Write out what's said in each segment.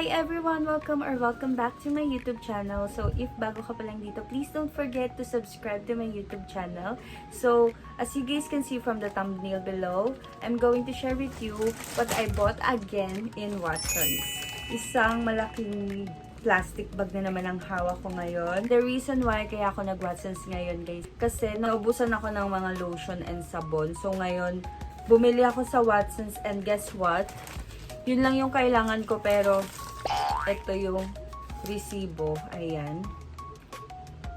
Hi everyone! Welcome back to my YouTube channel. So, if bago ka pa lang dito, please don't forget to subscribe to my YouTube channel. So, as you guys can see from the thumbnail below, I'm going to share with you what I bought again in Watsons. Isang malaking plastic bag na naman ang hawak ko ngayon. The reason why kaya ako nag-Watsons ngayon guys, kasi naubusan ako ng mga lotion and sabon. So, ngayon, bumili ako sa Watsons and guess what? Yun lang yung kailangan ko pero ito yung resibo. Ayan.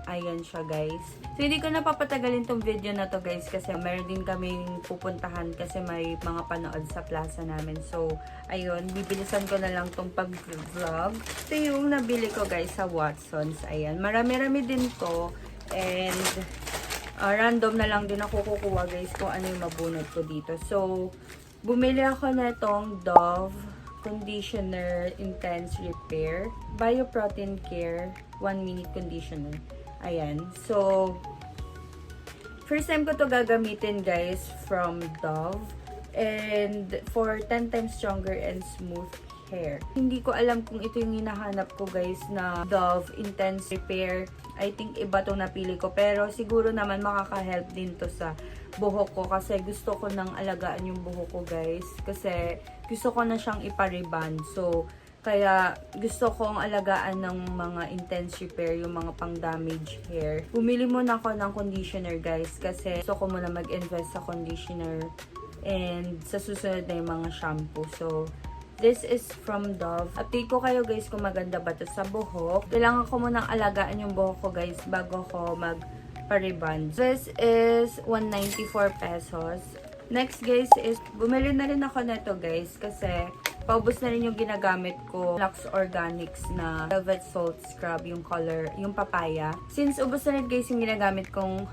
Ayan siya guys. So hindi ko napapatagalin tong video na to guys kasi meron din kaming pupuntahan kasi may mga panood sa plaza namin. So ayun, bibilisan ko na lang tong pag-vlog. Ito yung nabili ko guys sa Watsons. Ayan. Marami-rami din to and random na lang din ako kukuha guys kung ano yung mabunot ko dito. So bumili ako na itong Dove Conditioner Intense Repair Bioprotein Care 1 Minute Conditioner. Ayan. So, first time ko to gagamitin guys from Dove. And for 10 times stronger and smooth hair. Hindi ko alam kung ito yung hinahanap ko guys na Dove Intense Repair. I think iba itong napili ko. Pero siguro naman makaka-help din to sa buhok ko kasi gusto ko nang alagaan yung buhok ko guys kasi gusto ko na siyang ipa-rebond. So kaya gusto kong alagaan ng mga intense repair, yung mga pang damage hair. Bumili muna ako ng conditioner guys kasi gusto ko muna mag-invest sa conditioner and sa susunod na yung mga shampoo. So this is from Dove. Update ko kayo guys kung maganda ba to sa buhok. Kailangan ko munang alagaan yung buhok ko guys bago ko mag-rebond. This is 194 pesos. Next guys is, bumili na rin ako nito guys kasi paubos na rin yung ginagamit ko. Lux Organics na Velvet Salt Scrub, yung color, yung papaya. Since ubos na rin guys yung ginagamit kong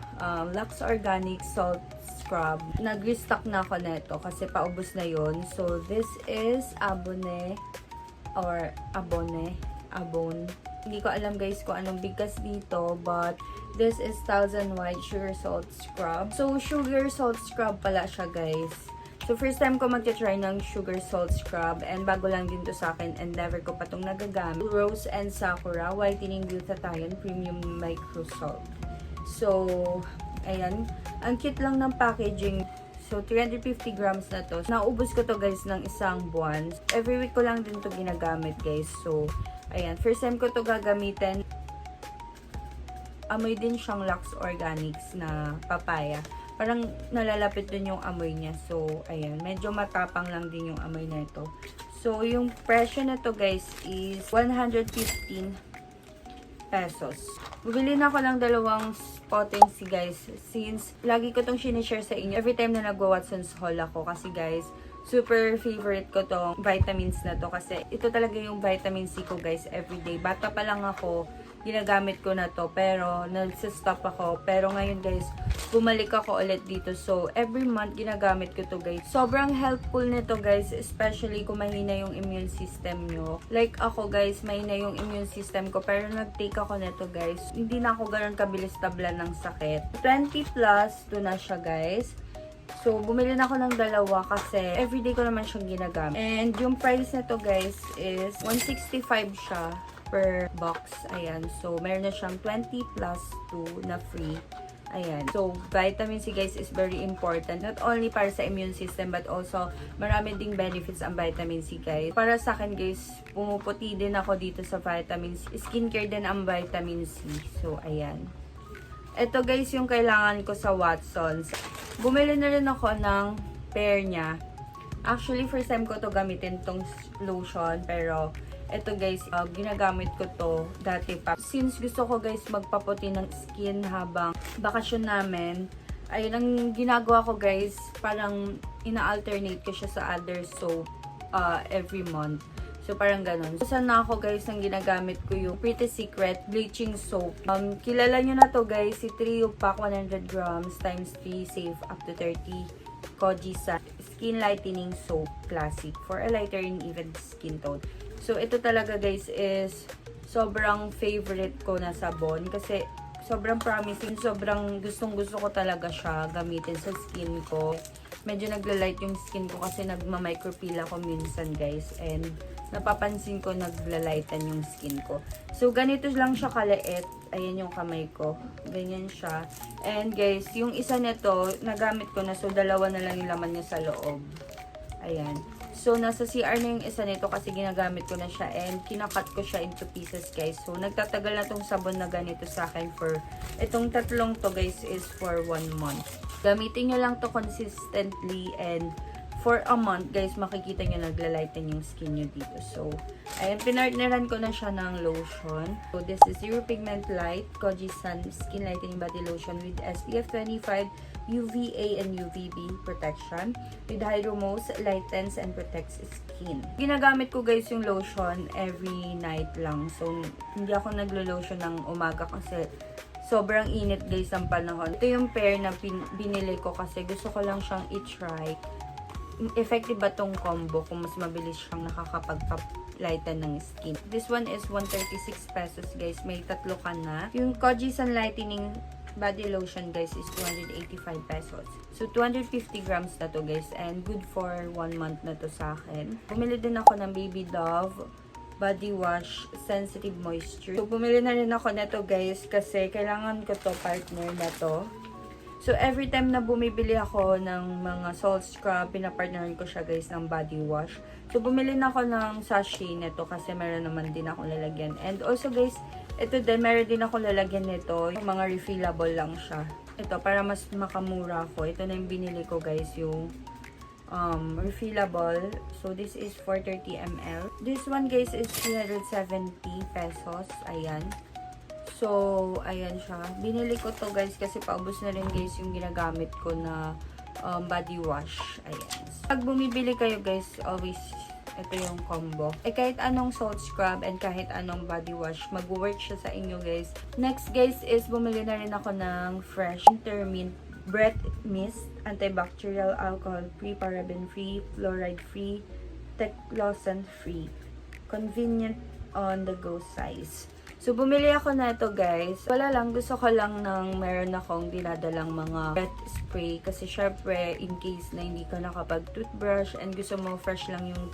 Lux Organics Salt Scrub, nag-restock na ako nito kasi paubos na yon. So this is Abone. Hindi ko alam guys kung anong bigkas dito, but this is 1000 White Sugar Salt Scrub. So, sugar salt scrub pala siya guys. So, first time ko mag-try ng sugar salt scrub and bago lang din to sa akin and never ko pa itong nagagamit. Rose and Sakura Whitening Glutathione Premium Micro Salt. So, ayan. Ang cute lang ng packaging. So, 350 grams na to. Naubos ko to guys ng isang buwan. Every week ko lang din to ginagamit guys. So, ayan. First time ko to gagamitin. Amoy din siyang Lux Organics na papaya. Parang nalalapit din yung amoy niya. So, ayan. Medyo matapang lang din yung amoy na ito. So, yung presyo na to guys is 115 pesos. Bumili na ako ng dalawang potency guys. Since lagi ko tong sinishare sa inyo every time na nagwa-Watsons haul ako. Kasi guys, super favorite ko tong vitamins na to. Kasi ito talaga yung vitamin C ko guys everyday. Bata pa lang ako, ginagamit ko na to. Pero nagsistop ako. Pero ngayon guys, bumalik ako ulit dito. So, every month ginagamit ko to guys. Sobrang helpful nito guys. Especially kung mahina yung immune system nyo. Like ako guys, mahina yung immune system ko. Pero nag-take ako nito guys. Hindi na ako ganun kabilis tablan ng sakit. 20 plus, to na siya guys. So, bumili na ako ng dalawa kasi everyday ko naman siyang ginagamit. And yung price nito guys is 165 siya per box. Ayan. So, meron na siyang 20 plus 2 na free. Ayan. So, vitamin C guys is very important. Not only para sa immune system but also marami ding benefits ang vitamin C guys. Para sa akin guys, pumuputi din ako dito sa vitamin C. Skincare din ang vitamin C. So, ayan. Ito guys yung kailangan ko sa Watsons. Bumili na rin ako ng pair niya. Actually, first time ko to gamitin tong lotion. Pero, ito guys, ginagamit ko to dati pa. Since gusto ko guys magpaputi ng skin habang bakasyon namin, ayun ang ginagawa ko guys, parang ina-alternate ko siya sa other soap every month. So, parang ganun. So, sana ako guys, ang ginagamit ko yung Pretty Secret Bleaching Soap. Kilala nyo na to guys, si Trio Pack 100 grams times 3 save up to 30 Kojisa Skin Lightening Soap Classic for a lighter and even skin tone. So, ito talaga guys is sobrang favorite ko na sabon kasi sobrang promising, sobrang gustong-gusto ko talaga siya gamitin sa skin ko. Medyo nagla-light yung skin ko kasi nagma-micropeel ako minsan guys and napapansin ko naglalighten yung skin ko. So, ganito lang siya kaliit. Ayan yung kamay ko. Ganyan siya. And guys, yung isa nito, nagamit ko na. So, dalawa na lang yung laman niya sa loob. Ayan. So, nasa CR na yung isa nito kasi ginagamit ko na siya. And kinakat ko siya into pieces, guys. So, nagtatagal na tong sabon na ganito sa akin for, itong tatlong to, guys, is for 1 month. Gamitin nyo lang to consistently and for a month, guys, makikita nyo naglalighten yung skin nyo dito. So, ayan, pinartneran ko na siya ng lotion. So, this is Zero Pigment Light Koji Sun Skin Lightening Body Lotion with SPF 25, UVA and UVB protection. With Hydromose, lightens and protects skin. Ginagamit ko, guys, yung lotion every night lang. So, hindi ako naglo-lotion ng umaga kasi sobrang init, guys, ang panahon. Ito yung pair na binili ko kasi gusto ko lang siyang i-try. Effective ba tong combo kung mas mabilis siyang nakakapag-lighten ng skin. This one is 136 pesos, guys. May tatlo ka na. Yung Koji Sun Lightening Body Lotion, guys, is 285 pesos. So, 250 grams na to, guys. And good for 1 month na to sa akin. Bumili din ako ng Baby Dove Body Wash Sensitive Moisture. So, bumili na rin ako nito, guys, kasi kailangan ko to, partner na to. So, every time na bumibili ako ng mga salt scrub, pinapartneran ko siya, guys, ng body wash. So, bumili na ako ng sachet nito kasi meron naman din akong lalagyan. And also, guys, ito din, meron din akong lalagyan nito. Yung mga refillable lang siya. Ito, para mas makamura ko. Ito na yung binili ko, guys, yung refillable. So, this is 430 ml. This one, guys, is 370 pesos. Ayan. So, ayan siya. Binili ko to, guys, kasi paubos na rin, guys, yung ginagamit ko na body wash. Ayan. Pag bumibili kayo, guys, always ito yung combo. Kahit anong salt scrub and kahit anong body wash, mag-work siya sa inyo, guys. Next, guys, is bumili na rin ako ng Fresh Intermint Breath Mist, antibacterial, alcohol-free, paraben-free, fluoride-free, techlosant-free. Convenient on-the-go size. So, bumili ako na ito, guys. Wala lang, gusto ko lang ng meron akong dinadalang mga breath spray. Kasi, syempre, in case na hindi ka nakapag-toothbrush and gusto mo fresh lang yung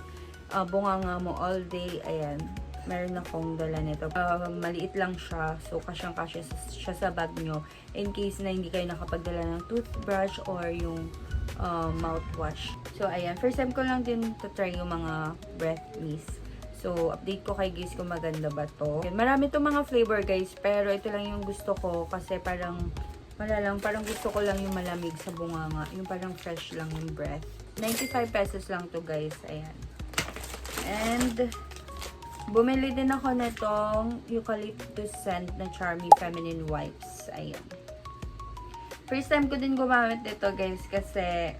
bunganga mo all day, ayan, meron akong dala nito. Maliit lang siya. So, kasyang-kasya siya sa bag nyo. In case na hindi kayo nakapagdala ng toothbrush or yung mouthwash. So, ayan. First time ko lang din to try yung mga breath mist. So, update ko kay guys kung maganda ba to. Marami to mga flavor, guys. Pero ito lang yung gusto ko kasi parang, wala lang, parang gusto ko lang yung malamig sa bunganga. Yung parang fresh lang yung breath. 95 pesos lang to, guys. Ayan. And, bumili din ako nitong eucalyptus scent na Charmy Feminine Wipes. Ayan. First time ko din gumamit nito, guys, kasi,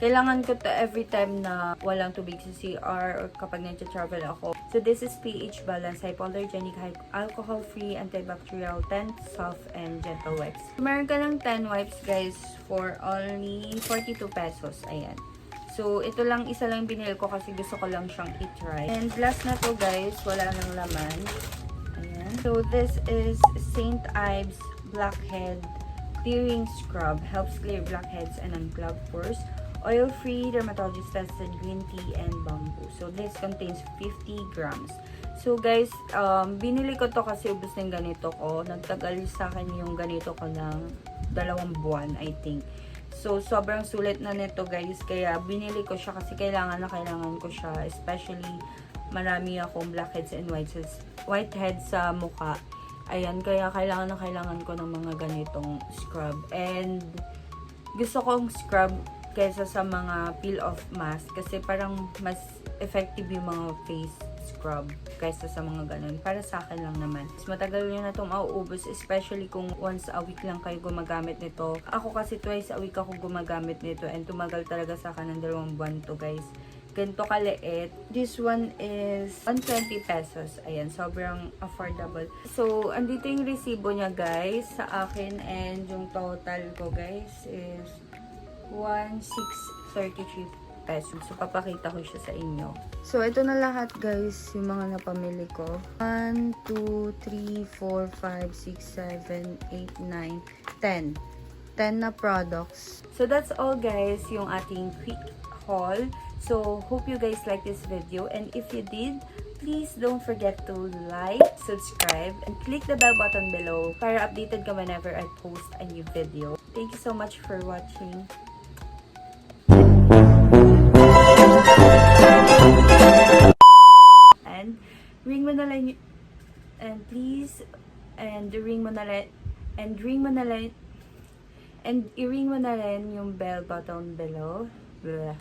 kailangan ko to every time na walang tubig sa CR or kapag nag-travel ako. So, this is pH balance, hypoallergenic, alcohol-free, antibacterial, 10 soft and gentle wipes. Meron ka ng 10 wipes, guys, for only 42 pesos. Ayan. So, ito lang, isa lang binili ko kasi gusto ko lang siyang i-try. And last na to, guys, wala nang laman. Ayan. So, this is St. Ives Blackhead Clearing Scrub. Helps clear blackheads and unclog pores. Oil-free, dermatologist-tested green tea and bamboo. So, this contains 50 grams. So, guys, binili ko to kasi ubos ng ganito ko. Nagtagal sa akin yung ganito ko ng 2 buwan, I think. So, sobrang sulit na nito, guys. Kaya, binili ko siya kasi kailangan ko siya. Especially, marami akong blackheads and whiteheads sa mukha. Ayan, kaya kailangan ko ng mga ganitong scrub. And, gusto kong scrub kaysa sa mga peel-off mask kasi parang mas effective yung mga face scrub kaysa sa mga ganun. Para sa akin lang naman. Mas matagal nyo na itong mauubos, especially kung once a week lang kayo gumagamit nito. Ako kasi twice a week ako gumagamit nito and tumagal talaga sa akin ng 2 buwan to, guys. Ganito kaliit. This one is 120 pesos. Ayan, sobrang affordable. So, andito yung resibo niya, guys, sa akin and yung total ko, guys, is 1,633 pesos. So, papakita ko siya sa inyo. So, ito na lahat, guys, yung mga napamili ko. 1, 2, 3, 4, 5, 6, 7, 8, 9, 10. 10 na products. So, that's all, guys, yung ating quick haul So, hope you guys like this video. And if you did, please don't forget to like, subscribe, and click the bell button below para updated ka whenever I post a new video. Thank you so much for watching. And ring mo na lang and please and ring mo na lang and ring mo na lang and i-ring mo na rin yung bell button below. Blah.